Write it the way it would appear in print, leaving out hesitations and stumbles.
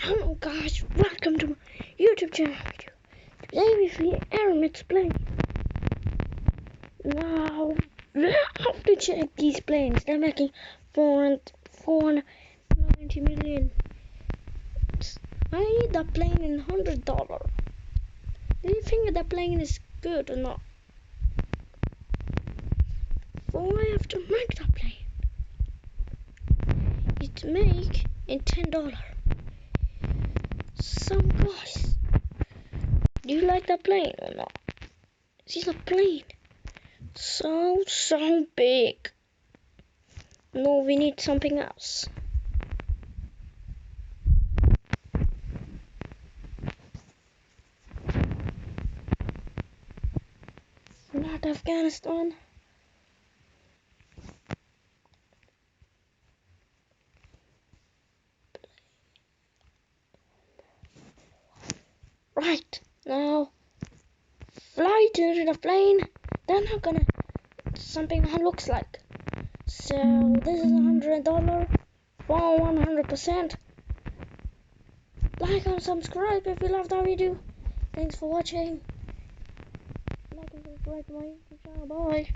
Hello guys, welcome to my YouTube channel. Today we see emirates plane. Now we have to check these planes. They're making 490 million. I need that plane in $100. Do you think that plane is good or not? So I have to make that plane. It's make in $10. So guys, do you like that plane or not? This is a plane. So big. No, we need something else. Not Afghanistan. Right, now fly to the plane. Then I'm gonna something that looks like. So this is $100 for 100%. Like and subscribe if you loved our video. Thanks for watching. Like and subscribe to my YouTube channel. Bye.